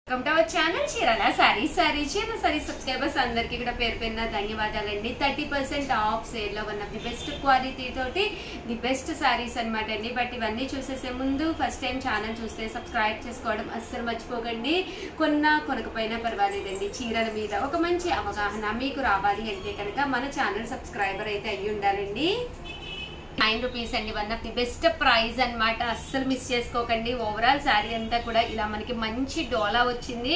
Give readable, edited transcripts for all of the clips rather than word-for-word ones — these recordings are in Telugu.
Welcome to our channel Chirala saris subscribers అందరికీ కూడా పేరు పేరున ధన్యవాదాలండి. 30% ఆఫ్ సేల్ లో one of the best quality తోటి ది బెస్ట్ సారీస్ అన్నమాట అండి. బట్ ఇవన్నీ చూసేసే ముందు ఫస్ట్ టైం ఛానల్ చూస్తే సబ్స్క్రైబ్ చేసుకోవడం అస్సలు మర్చిపోకండి. కొనకపోయినా పర్వాలేదండి, చీరల మీద ఒక మంచి అవగాహన మీకు రావాలి అంటే కనుక మన ఛానల్ సబ్స్క్రైబర్ అయితే అయ్యి ఉండాలండి. 9 రూపీస్ అండి, one of the best price అనమాట, అస్సలు మిస్ చేసుకోకండి. ఓవరాల్ శారీ అంతా కూడా ఇలా మనకి మంచి డోలా వచ్చింది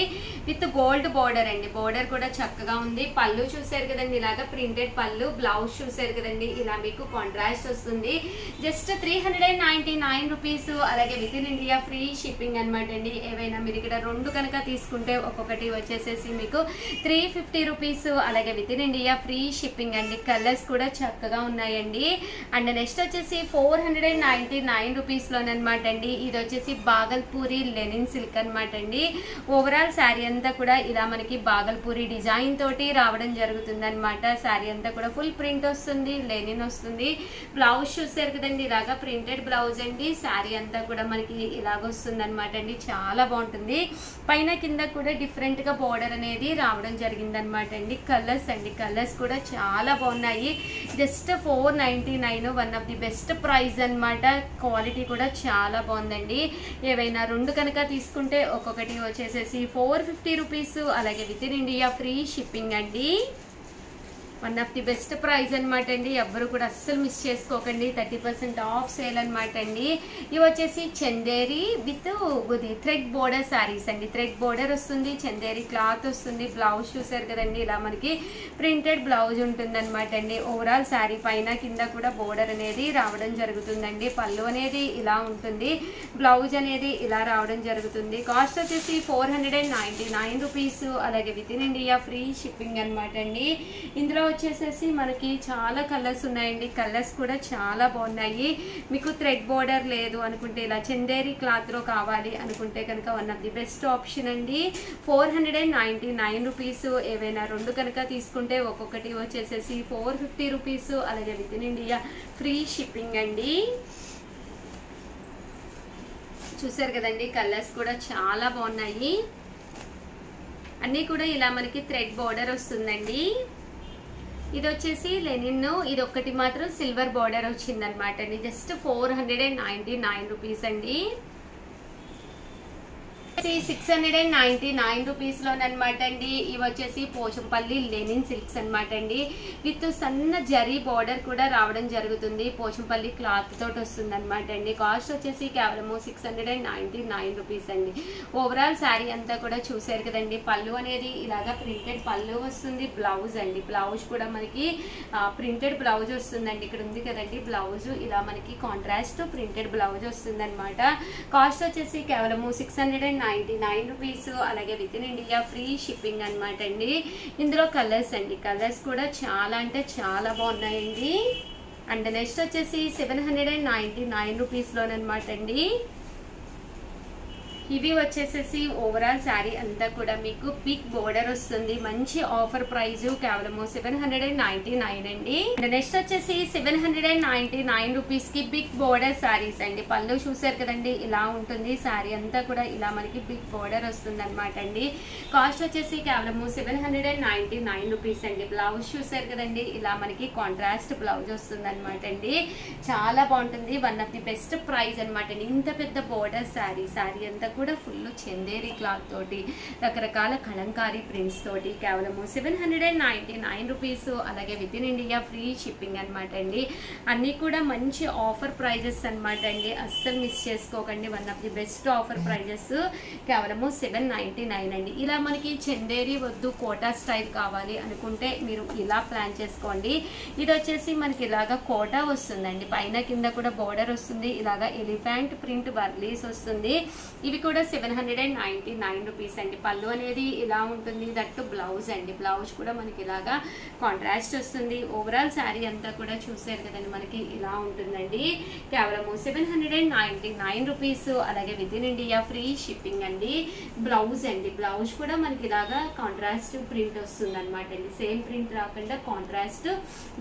విత్ గోల్డ్ బోర్డర్ అండి. బోర్డర్ కూడా చక్కగా ఉంది. పళ్ళు చూసారు కదండి, ఇలాగా ప్రింటెడ్ పళ్ళు. బ్లౌజ్ చూసారు కదండి, ఇలా మీకు కాంట్రాస్ట్ వస్తుంది. Just 399 rupees. అలాగే within India free shipping అనమాట అండి. ఏవైనా మీరు ఇక్కడ రెండు కనుక తీసుకుంటే ఒక్కొక్కటి వచ్చేసేసి మీకు 350 రూపీస్. అలాగే within India free shipping అండి. కలర్స్ కూడా చక్కగా ఉన్నాయండి. అండ్ నెక్స్ట్ వచ్చేసి 499 రూపీస్ లోనమాట అండి. ఇది వచ్చేసి బాగల్పూరి లెనిన్ సిల్క్ అనమాట అండి. ఓవరాల్ శారీ అంతా కూడా ఇలా మనకి బాగల్పూరి డిజైన్ తోటి రావడం జరుగుతుంది అనమాట. శారీ అంతా కూడా ఫుల్ ప్రింట్ వస్తుంది, లెనిన్ వస్తుంది. బ్లౌజ్ చూసారు కదండి, ఇలాగా ప్రింటెడ్ బ్లౌజ్ అండి. శారీ అంతా కూడా మనకి ఇలాగ వస్తుంది అనమాట అండి. చాలా బాగుంటుంది. పైన కింద కూడా డిఫరెంట్ గా బోర్డర్ అనేది రావడం జరిగింది అనమాట అండి. కలర్స్ అండి, కలర్స్ కూడా చాలా బాగున్నాయి. Just 499, one of the best price అన్నమాట. క్వాలిటీ కూడా చాలా బాగుందండి. ఏవైనా రెండు కనుక తీసుకుంటే ఒక్కొక్కటి వచ్చేసేసి 450 రూపీస్. అలాగే within India free shipping అండి. One of the best price అనమాట అండి. ఎవ్వరు కూడా అస్సలు మిస్ చేసుకోకండి. 30% ఆఫ్ సేల్ అనమాట అండి. ఇవి వచ్చేసి Chanderi with thread border saris అండి. థ్రెడ్ బోర్డర్ వస్తుంది, చందేరి క్లాత్ వస్తుంది. బ్లౌజ్ చూసారు కదండి, ఇలా మనకి ప్రింటెడ్ బ్లౌజ్ ఉంటుంది అనమాట అండి. ఓవరాల్ శారీ పైన కింద కూడా బోర్డర్ అనేది రావడం జరుగుతుందండి. పళ్ళు అనేది ఇలా ఉంటుంది, బ్లౌజ్ అనేది ఇలా రావడం జరుగుతుంది. కాస్ట్ వచ్చేసి 499 రూపీస్. అలాగే within India free shipping అనమాట అండి. ఇందులో వచ్చేసేసి మనకి చాలా కలర్స్ ఉన్నాయండి. కలర్స్ కూడా చాలా బాగున్నాయి. మీకు థ్రెడ్ బోర్డర్ లేదు అనుకుంటే, ఇలా చందేరి క్లాత్ లో కావాలి అనుకుంటే కనుక one of the best option అండి. 499 రూపీస్. ఏవైనా రెండు కనుక తీసుకుంటే ఒక్కొక్కటి వచ్చేసేసి 450 రూపీస్. అలాగే within India free shipping అండి. చూసారు కదండి, కలర్స్ కూడా చాలా బాగున్నాయి. అన్నీ కూడా ఇలా మనకి థ్రెడ్ బోర్డర్ వస్తుందండి. ఇది వచ్చేసి లెనిన్, ఇది ఒక్కటి మాత్రం సిల్వర్ బోర్డర్ వచ్చింది అనమాట అండి. జస్ట్ 499 రూపీస్ అండి. 699 రూపీస్ లోనమాట అండి. ఇవి వచ్చేసి పోచంపల్లి లెనిన్ సిల్క్స్ అనమాట అండి. విత్ సన్న జరీ బోర్డర్ కూడా రావడం జరుగుతుంది. పోచంపల్లి క్లాత్ తోటి వస్తుంది అనమాట అండి. కాస్ట్ వచ్చేసి కేవలము 699 రూపీస్ అండి. ఓవరాల్ శారీ అంతా కూడా చూసారు కదండి. పళ్ళు అనేది ఇలాగా ప్రింటెడ్ పళ్ళు వస్తుంది. బ్లౌజ్ అండి, బ్లౌజ్ కూడా మనకి ప్రింటెడ్ బ్లౌజ్ వస్తుందండి. ఇక్కడ ఉంది కదండి బ్లౌజ్, ఇలా మనకి కాంట్రాస్ట్ ప్రింటెడ్ బ్లౌజ్ వస్తుంది అనమాట. కాస్ట్ వచ్చేసి కేవలము 699 రూపీస్. అలాగే within India free shipping అనమాట అండి. ఇందులో కలర్స్ అండి, కలర్స్ కూడా చాలా అంటే చాలా బాగున్నాయండి. అండ్ నెక్స్ట్ వచ్చేసి 799 రూపీస్ లోనమాట అండి. ఇవి వచ్చేసేసి ఓవరాల్ శారీ అంతా కూడా మీకు బిగ్ బోర్డర్ వస్తుంది. మంచి ఆఫర్ ప్రైస్ కేవలము 799 అండి. నెక్స్ట్ వచ్చేసి 799 రూపీస్ కి బిగ్ బోర్డర్ శారీస్ అండి. పళ్ళు చూసారు కదండి, ఇలా ఉంటుంది. శారీ అంతా కూడా ఇలా మనకి బిగ్ బోర్డర్ వస్తుంది అనమాట అండి. కాస్ట్ వచ్చేసి కేవలము 799 రూపీస్ అండి. బ్లౌజ్ చూసారు కదండి, ఇలా మనకి కాంట్రాస్ట్ బ్లౌజ్ వస్తుంది అనమాట అండి. చాలా బాగుంటుంది. One of the best price అనమాట అండి. ఇంత పెద్ద బోర్డర్ శారీ, శారీ అంతా కూడా ఫుల్ చందేరి క్లాత్ తోటి, రకరకాల కలంకారీ ప్రింట్స్ తోటి కేవలము 799 రూపీస్. అలాగే within India free shipping అనమాట అండి. అన్నీ కూడా మంచి ఆఫర్ ప్రైజెస్ అనమాట అండి. అస్సలు మిస్ చేసుకోకండి. One of the best offer prices కేవలము 799 అండి. ఇలా మనకి చందేరి వద్దు, కోటా స్టైల్ కావాలి అనుకుంటే మీరు ఇలా ప్లాన్ చేసుకోండి. ఇది వచ్చేసి మనకి ఇలాగా కోటా వస్తుందండి. పైన కింద కూడా బోర్డర్ వస్తుంది. ఇలాగా ఎలిఫెంట్ ప్రింట్ వర్లీస్ వస్తుంది. ఇవి కూడా 799 రూపీస్ అండి. పళ్ళు అనేది ఇలా ఉంటుంది. దట్టు బ్లౌజ్ అండి, బ్లౌజ్ కూడా మనకి ఇలాగా కాంట్రాస్ట్ వస్తుంది. ఓవరాల్ శారీ అంతా కూడా చూసారు కదండి, మనకి ఇలా ఉంటుందండి. కేవలము 799 రూపీస్. అలాగే within India free shipping అండి. బ్లౌజ్ అండి, బ్లౌజ్ కూడా మనకి ఇలాగా కాంట్రాస్ట్ ప్రింట్ వస్తుంది అనమాట అండి. సేమ్ ప్రింట్ రాకుండా కాంట్రాస్ట్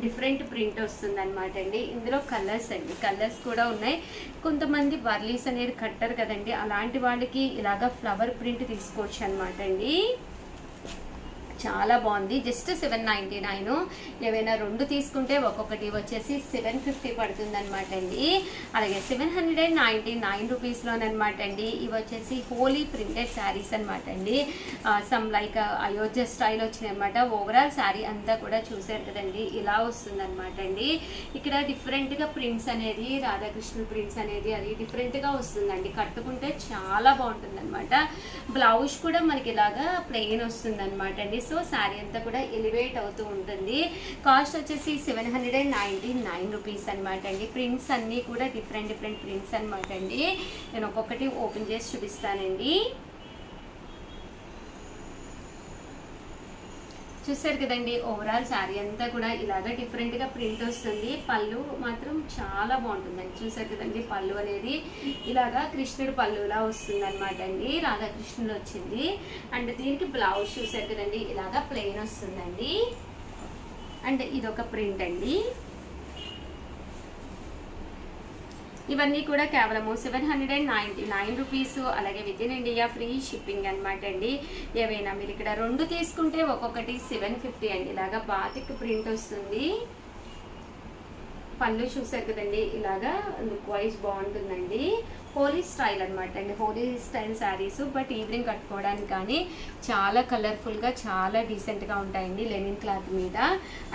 డిఫరెంట్ ప్రింట్ వస్తుంది అనమాట అండి. ఇందులో కలర్స్ అండి, కలర్స్ కూడా ఉన్నాయి. కొంతమంది వర్లీస్ అనేది కట్టరు కదండి, అలాంటి వాళ్ళకి ఇలాగా ఫ్లవర్ ప్రింట్ తీసుకోవచ్చు అనమాట అండి. చాలా బాగుంది. జస్ట్ 799. ఏవైనా 2 తీసుకుంటే ఒక్కొక్కటి వచ్చేసి 750 పడుతుంది అనమాట అండి. అలాగే 799 రూపీస్లోనమాట అండి. ఇవి వచ్చేసి హోలీ ప్రింటెడ్ శారీస్ అనమాట అండి. సమ్ లైక్ అయోధ్య స్టైల్ వచ్చినాయి అనమాట. ఓవరాల్ శారీ అంతా కూడా చూసారు కదండి, ఇలా వస్తుంది అనమాట అండి. ఇక్కడ డిఫరెంట్గా ప్రింట్స్ అనేది, రాధాకృష్ణ ప్రింట్స్ అనేది అది డిఫరెంట్గా వస్తుందండి. కట్టుకుంటే చాలా బాగుంటుంది అనమాట. బ్లౌజ్ కూడా మనకి ఇలాగా ప్లెయిన్ వస్తుంది అనమాట అండి. సో శారీ అంతా కూడా ఎలివేట్ అవుతూ ఉంటుంది. కాస్ట్ వచ్చేసి 799 రూపీస్ అనమాట అండి. ప్రింట్స్ అన్నీ కూడా డిఫరెంట్ ప్రింట్స్ అనమాట అండి. నేను ఒక్కొక్కటి ఓపెన్ చేసి చూపిస్తానండి. చూసారు కదండి, ఓవరాల్ శారీ అంతా కూడా ఇలాగ డిఫరెంట్గా ప్రింట్ వస్తుంది. పళ్ళు మాత్రం చాలా బాగుంటుందండి. చూసారు కదండి, పళ్ళు అనేది ఇలాగా కృష్ణుడు పళ్ళులా వస్తుంది అనమాట అండి. రాధాకృష్ణుడు వచ్చింది. అండ్ దీనికి బ్లౌజ్ చూసారు కదండి, ఇలాగా ప్లెయిన్ వస్తుందండి. అండ్ ఇదొక ప్రింట్ అండి. ఇవన్నీ కూడా కేవలము 799 రూపీస్. అలాగే within India free shipping అనమాట అండి. ఏవైనా మీరు ఇక్కడ 2 తీసుకుంటే ఒక్కొక్కటి 750 అండి. ఇలాగా బాతిక్ ప్రింట్ వస్తుంది. పళ్ళు చూసారు కదండి, ఇలాగా లుక్ వైజ్ బాగుంటుందండి. హోలీ స్టైల్ అనమాట అండి. Holi style saris but evening కట్టుకోవడానికి కానీ చాలా కలర్ఫుల్గా చాలా డీసెంట్గా ఉంటాయండి లెనిన్ క్లాత్ మీద.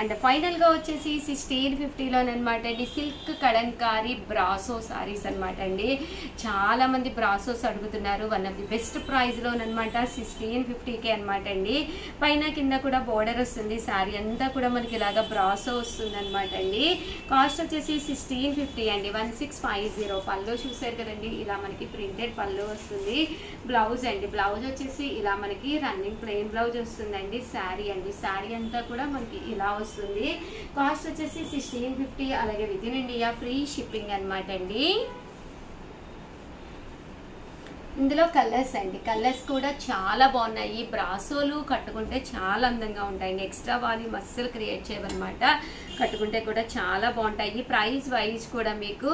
అండ్ ఫైనల్గా వచ్చేసి 1650లోనమాట అండి సిల్క్ కలంకారీ బ్రాసో శారీస్ అనమాట అండి. చాలామంది బ్రాసోస్ అడుగుతున్నారు. వన్ ఆఫ్ ది బెస్ట్ ప్రైస్లోనమాట 1650కే అనమాట అండి. పైన కింద కూడా బోర్డర్ వస్తుంది. శారీ అంతా కూడా మనకి ఇలాగా బ్రాసో వస్తుంది అనమాట అండి. కాస్ట్ వచ్చేసి 1650 అండి. 1650. పళ్ళు చూసారు కదండి, ఇలా మనకి ప్రింటెడ్ పళ్ళు వస్తుంది. బ్లౌజ్ అండి, బ్లౌజ్ వచ్చేసి ఇలా మనకి రన్నింగ్ ప్లెయిన్ బ్లౌజ్ వస్తుందండి. శారీ అండి, శారీ అంతా కూడా మనకి ఇలా వస్తుంది. కాస్ట్ వచ్చేసి 1650. అలాగే within India free shipping అనమాట అండి. ఇందులో కలర్స్ అండి, కలర్స్ కూడా చాలా బాగున్నాయి. బ్రాసోలు కట్టుకుంటే చాలా అందంగా ఉంటాయండి. ఎక్స్ట్రా వాల్యూమ్ అస్సలు క్రియేట్ చేయవన్నమాట. కట్టుకుంటే కూడా చాలా బాగుంటాయి. ప్రైస్ వైజ్ కూడా మీకు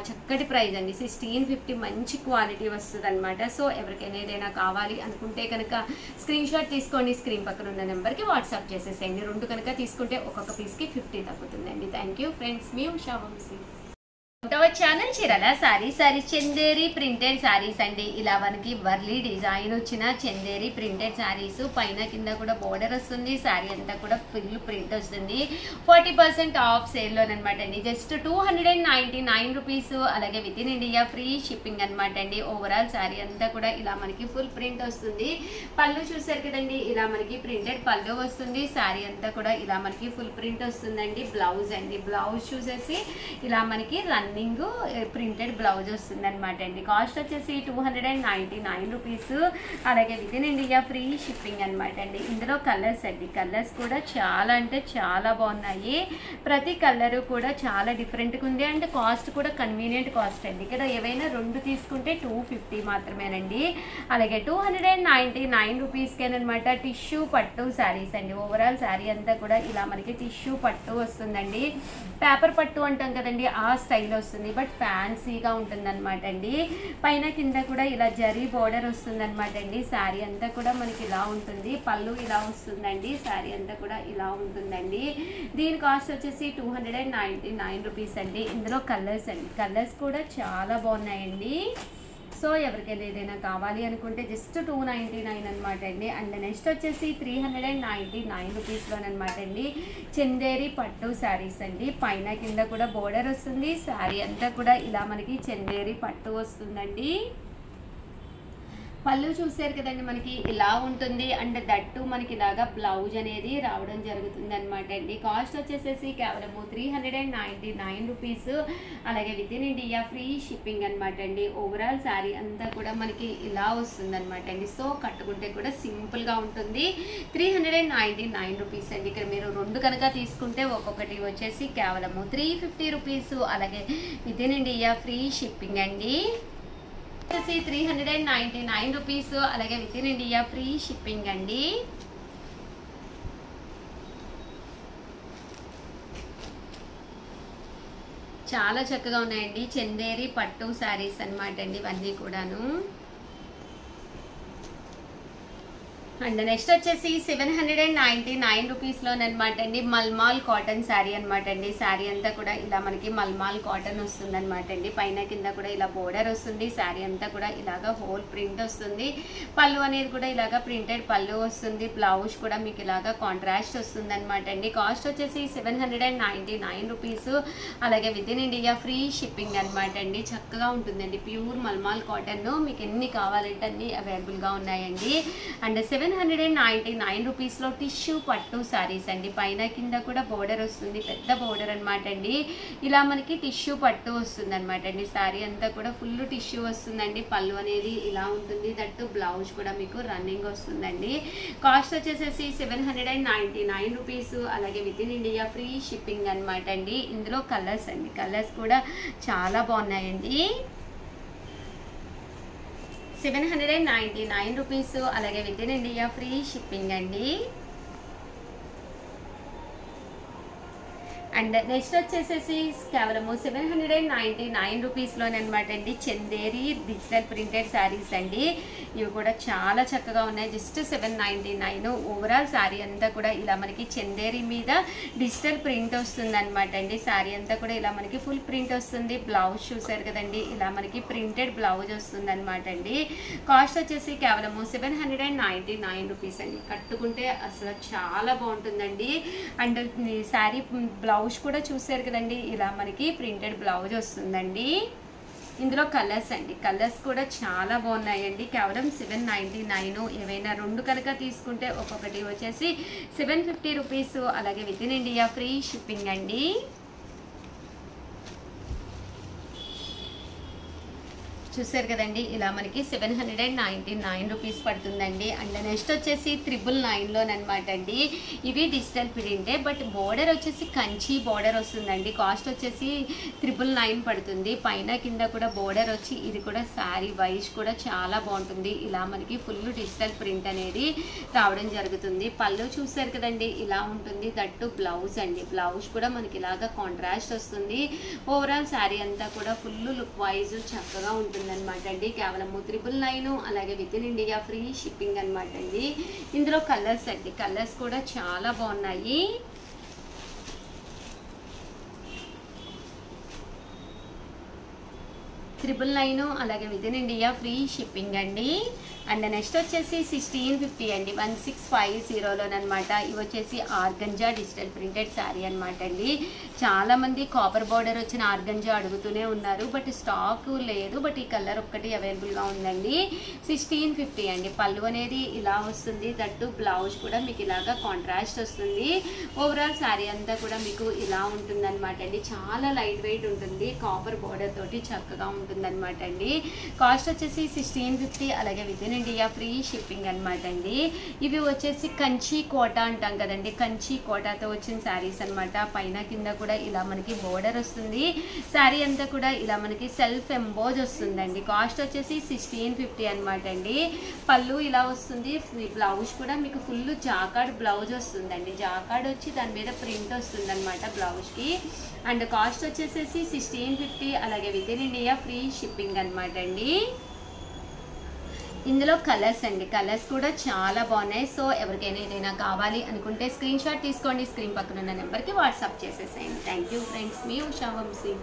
చక్కటి ప్రైస్ అండి. 1650 మంచి క్వాలిటీ వస్తుంది అనమాట. సో ఎవరికైనా ఏదైనా కావాలి అనుకుంటే కనుక స్క్రీన్ షాట్ తీసుకోండి. స్క్రీన్ పక్కన ఉన్న నెంబర్కి వాట్సాప్ చేసేసేయండి. 2 కనుక తీసుకుంటే ఒక్కొక్క పీస్కి 50 తగ్గుతుందండి. థ్యాంక్ యూ ఫ్రెండ్స్, మీ ఉషా వంశీ. ఛానల్ చీరల సారీస్ చందేరి ప్రింటెడ్ శారీస్ అండి. ఇలా మనకి వర్లీ డిజైన్ వచ్చిన చందేరి ప్రింటెడ్ శారీస్. పైన కింద కూడా బోర్డర్ వస్తుంది. శారీ అంతా కూడా ఫుల్ ప్రింట్ వస్తుంది. 40% ఆఫ్ సేల్లోనమాట అండి. Just 299 rupees. అలాగే within India free shipping అనమాట అండి. ఓవరాల్ శారీ అంతా కూడా ఇలా మనకి ఫుల్ ప్రింట్ వస్తుంది. పళ్ళు చూసారు కదండి, ఇలా మనకి ప్రింటెడ్ పళ్ళు వస్తుంది. శారీ అంతా కూడా ఇలా మనకి ఫుల్ ప్రింట్ వస్తుందండి. బ్లౌజ్ అండి, బ్లౌజ్ చూసేసి ఇలా మనకి రన్నింగ్ ప్రింటెడ్ బ్లౌజ్ వస్తుంది అనమాట అండి. కాస్ట్ వచ్చేసి 299 రూపీస్. అలాగే within India free shipping అనమాట అండి. ఇందులో కలర్స్ అండి, కలర్స్ కూడా చాలా అంటే చాలా బాగున్నాయి. ప్రతి కలర్ కూడా చాలా డిఫరెంట్గా ఉంది. అండ్ కాస్ట్ కూడా కన్వీనియంట్ కాస్ట్ అండి. ఇక్కడ ఏవైనా 2 తీసుకుంటే 250 మాత్రమేనండి. అలాగే 299 రూపీస్కేనమాట టిష్యూ పట్టు శారీస్ అండి. ఓవరాల్ శారీ అంతా కూడా ఇలా మనకి టిష్యూ పట్టు వస్తుందండి. పేపర్ పట్టు అంటాం కదండి, ఆ స్టైల్ వస్తుంది. బట్ ఫ్యాన్సీగా ఉంటుంది అనమాట అండి. పైన కింద కూడా ఇలా జరీ బోర్డర్ వస్తుంది అనమాట అండి. శారీ అంతా కూడా మనకి ఇలా ఉంటుంది. పళ్ళు ఇలా వస్తుందండి. శారీ అంతా కూడా ఇలా ఉంటుందండి. దీని కాస్ట్ వచ్చేసి 299 రూపీస్ అండి. ఇందులో కలర్స్ అండి, కలర్స్ కూడా చాలా బాగున్నాయండి. సో ఎవరికైనా ఏదైనా కావాలి అనుకుంటే జస్ట్ 299 అనమాట అండి. అండ్ నెక్స్ట్ వచ్చేసి 399 రూపీస్లోనమాట అండి చందేరి పట్టు శారీస్ అండి. పైన కింద కూడా బోర్డర్ వస్తుంది. శారీ అంతా కూడా ఇలా మనకి చందేరి పట్టు వస్తుందండి. పళ్ళు చూసారు కదండి, మనకి ఇలా ఉంటుంది. అండ్ దట్టు మనకి ఇలాగా బ్లౌజ్ అనేది రావడం జరుగుతుంది అనమాట అండి. కాస్ట్ వచ్చేసేసి కేవలము 399 రూపీస్. అలాగే within India free shipping అనమాట అండి. ఓవరాల్ శారీ అంతా కూడా మనకి ఇలా వస్తుంది అనమాట అండి. సో కట్టుకుంటే కూడా సింపుల్గా ఉంటుంది. 399 రూపీస్ అండి. ఇక్కడ మీరు 2 కనుక తీసుకుంటే ఒక్కొక్కటి వచ్చేసి కేవలము 350 రూపీస్. అలాగే within India free shipping అండి. 399 రూపీస్. అలాగే within India free shipping అండి. చాలా చక్కగా ఉన్నాయండి. చందేరి పట్టు శారీస్ అనమాట అండి ఇవన్నీ కూడాను. అండ్ నెక్స్ట్ వచ్చేసి 799 రూపీస్లోనమాట అండి మల్మాల్ కాటన్ శారీ అనమాట అండి. శారీ అంతా కూడా ఇలా మనకి మల్మాల్ కాటన్ వస్తుంది అనమాట అండి. పైన కింద కూడా ఇలా బోర్డర్ వస్తుంది. శారీ అంతా కూడా ఇలాగా హోల్ ప్రింట్ వస్తుంది. పళ్ళు అనేది కూడా ఇలాగా ప్రింటెడ్ పళ్ళు వస్తుంది. బ్లౌజ్ కూడా మీకు ఇలాగా కాంట్రాస్ట్ వస్తుంది అనమాట అండి. కాస్ట్ వచ్చేసి 799 రూపీస్. అలాగే within India free shipping అనమాట అండి. చక్కగా ఉంటుందండి. ప్యూర్ మల్మాల్ కాటన్ మీకు ఎన్ని కావాలంటే అన్ని అవైలబుల్గా ఉన్నాయండి. అండ్ 799 రూపీస్లో టిష్యూ పట్టు శారీస్ అండి. పైన కింద కూడా బోర్డర్ వస్తుంది. పెద్ద బోర్డర్ అనమాట అండి. ఇలా మనకి టిష్యూ పట్టు వస్తుంది అనమాట అండి. శారీ అంతా కూడా ఫుల్ టిష్యూ వస్తుందండి. పళ్ళు అనేది ఇలా ఉంటుంది. దట్టు బ్లౌజ్ కూడా మీకు రన్నింగ్ వస్తుందండి. కాస్ట్ వచ్చేసేసి 799 రూపీస్. అలాగే within India free shipping అనమాట అండి. ఇందులో కలర్స్ అండి. కలర్స్ కూడా చాలా బాగున్నాయండి. 799 రూపీస్. అలాగే within India free shipping అండి. అండ్ నెక్స్ట్ వచ్చేసేసి కేవలము 799 రూపీస్లోనమాట అండి చందేరి డిజిటల్ ప్రింటెడ్ శారీస్ అండి. ఇవి కూడా చాలా చక్కగా ఉన్నాయి. జస్ట్ 799. ఓవరాల్ శారీ అంతా కూడా ఇలా మనకి చందేరి మీద డిజిటల్ ప్రింట్ వస్తుంది అనమాట అండి. శారీ అంతా కూడా ఇలా మనకి ఫుల్ ప్రింట్ వస్తుంది. బ్లౌజ్ చూసారు కదండి, ఇలా మనకి ప్రింటెడ్ బ్లౌజ్ వస్తుంది అనమాట అండి. కాస్ట్ వచ్చేసి కేవలము 799 రూపీస్ అండి. కట్టుకుంటే అసలు చాలా బాగుంటుందండి. అండ్ శారీ బ్లౌజ్ కూడా చూసారు కదండి, ఇలా మనకి ప్రింటెడ్ బ్లౌజ్ వస్తుందండి. ఇందులో కలర్స్ అండి. కలర్స్ కూడా చాలా బాగున్నాయండి. కేవలం 799. ఏవైనా రెండు కనుక తీసుకుంటే ఒక్కొక్కటి వచ్చేసి 750 రూపీస్. అలాగే within India free shipping అండి. చూసారు కదండి, ఇలా మనకి 799 రూపీస్ పడుతుందండి. అండ్ నెక్స్ట్ వచ్చేసి 999లోనమాట అండి. ఇవి డిజిటల్ ప్రింటే, బట్ బోర్డర్ వచ్చేసి కంచి బోర్డర్ వస్తుందండి. కాస్ట్ వచ్చేసి 999 పడుతుంది. పైన కింద కూడా బోర్డర్ వచ్చి ఇది కూడా శారీ వైజ్ కూడా చాలా బాగుంటుంది. ఇలా మనకి ఫుల్ డిజిటల్ ప్రింట్ అనేది రావడం జరుగుతుంది. పళ్ళు చూసారు కదండి, ఇలా ఉంటుంది. దట్టు బ్లౌజ్ అండి. బ్లౌజ్ కూడా మనకి ఇలాగా కాంట్రాస్ట్ వస్తుంది. ఓవరాల్ శారీ అంతా కూడా ఫుల్ లుక్ వైజ్ చక్కగా ఉంటుంది అనమాట అండి. కేవలం 999. అలాగే within India free shipping అనమాట అండి. ఇందులో కలర్స్ అండి. కలర్స్ కూడా చాలా బాగున్నాయి. $999. అలాగే within India free shipping అండి. అండ్ నెక్స్ట్ వచ్చేసి 1650 అండి. 1650లోనమాట. ఇవి వచ్చేసి ఆర్గంజా డిజిటల్ ప్రింటెడ్ శారీ అనమాట అండి. చాలామంది కాపర్ బార్డర్ వచ్చిన ఆర్గంజా అడుగుతూనే ఉన్నారు, బట్ స్టాక్ లేదు. బట్ ఈ కలర్ ఒక్కటి అవైలబుల్గా ఉందండి. 1650 అండి. పళ్ళు అనేది ఇలా వస్తుంది. దట్టు బ్లౌజ్ కూడా మీకు ఇలాగా కాంట్రాస్ట్ వస్తుంది. ఓవరాల్ శారీ అంతా కూడా మీకు ఇలా ఉంటుందన్నమాట అండి. చాలా లైట్ వెయిట్ ఉంటుంది. కాపర్ బార్డర్ తోటి చక్కగా ఉంటుందన్నమాట అండి. కాస్ట్ వచ్చేసి 1650. అలాగే within India free shipping అనమాట అండి. ఇవి వచ్చేసి కంచి కోట అంటాం కదండి. కంచి కోటాతో వచ్చిన శారీస్ అనమాట. పైన కింద కూడా ఇలా మనకి బోర్డర్ వస్తుంది. శారీ అంతా కూడా ఇలా మనకి సెల్ఫ్ ఎంబోజ్ వస్తుందండి. కాస్ట్ వచ్చేసి 1650 అనమాట అండి. పళ్ళు ఇలా వస్తుంది. బ్లౌజ్ కూడా మీకు ఫుల్ జాకార్డ్ బ్లౌజ్ వస్తుందండి. జాకార్డ్ వచ్చి దాని మీద ప్రింట్ వస్తుంది అనమాట బ్లౌజ్కి. అండ్ కాస్ట్ వచ్చేసేసి 1650. అలాగే within India free shipping అనమాట అండి. ఇందులో కలర్స్ అండి. కలర్స్ కూడా చాలా బాగున్నాయి. సో ఎవరికైనా ఏదైనా కావాలి అనుకుంటే స్క్రీన్ షాట్ తీసుకోండి. స్క్రీన్ పక్కన ఉన్న నెంబర్కి వాట్సాప్ చేసేసేయండి. Thank you friends. మీ ఉషా వంశీ.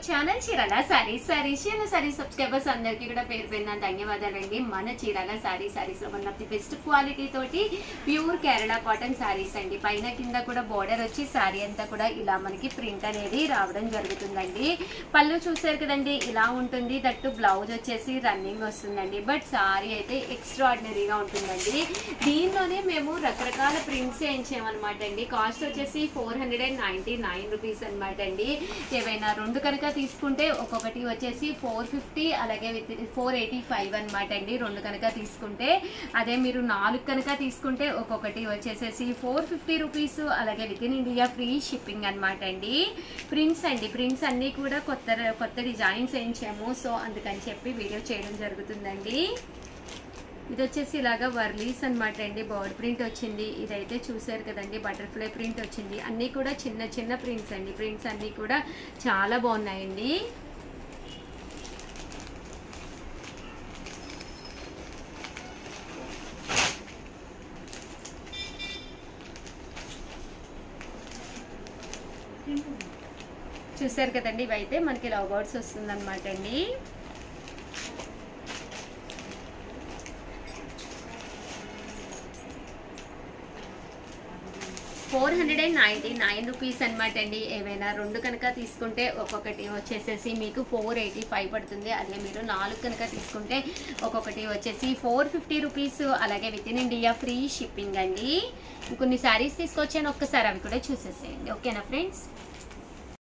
ఛానల్ చీరాల సారీస్ సబ్స్క్రైబర్స్ అందరికీ కూడా పేరు పేరున ధన్యవాదాలండి. మన చీరాల సారీస్ లో one of the best quality తోటి ప్యూర్ కేరళ కాటన్ సారీస్ అండి. పైన కింద కూడా బోర్డర్ వచ్చి సారీ అంతా కూడా ఇలా మనకి ప్రింట్ అనేది రావడం జరుగుతుందండి. పళ్ళు చూసారు కదండి, ఇలా ఉంటుంది. దట్టు బ్లౌజ్ వచ్చేసి రన్నింగ్ వస్తుందండి. బట్ సారీ అయితే ఎక్స్ట్రాడినరీగా ఉంటుందండి. దీనిలోనే మేము రకరకాల ప్రింట్స్ వేయించామన్నమాట అండి. కాస్ట్ వచ్చేసి 499 రూపీస్ అనమాట అండి. ఏవైనా రెండు కనుక తీసుకుంటే ఒక్కొక్కటి వచ్చేసి 450, అలాగే 485 అనమాట అండి. రెండు కనుక తీసుకుంటే, అదే మీరు 4 కనుక తీసుకుంటే ఒక్కొక్కటి వచ్చేసేసి 450 రూపీస్. అలాగే within India free shipping అనమాట అండి. ప్రింట్స్ అండి. ప్రింట్స్ అన్నీ కూడా కొత్త డిజైన్స్ వేయించాము. సో అందుకని చెప్పి వీడియో చేయడం జరుగుతుందండి. ఇది వచ్చేసి ఇలాగా వర్లీస్ అనమాట అండి. బర్డ్ ప్రింట్ వచ్చింది. ఇదైతే చూసారు కదండి, బటర్ఫ్లై ప్రింట్ వచ్చింది. అన్నీ కూడా చిన్న చిన్న ప్రింట్స్ అండి. ప్రింట్స్ అన్నీ కూడా చాలా బాగున్నాయండి. చూసారు కదండి, ఇవైతే మనకి లవ్ బర్డ్స్ వస్తుంది అనమాట అండి. ₹499 అనమాట అండి. ఏవైనా 2 కనుక తీసుకుంటే ఒక్కొక్కటి వచ్చేసేసి మీకు 485 పడుతుంది. అదే మీరు 4 కనుక తీసుకుంటే ఒక్కొక్కటి వచ్చేసి ₹450. అలాగే within India free shipping అండి. ఇంకొన్ని శారీస్ తీసుకొచ్చాను, ఒక్కసారి అవి కూడా చూసేసేయండి. ఓకేనా ఫ్రెండ్స్?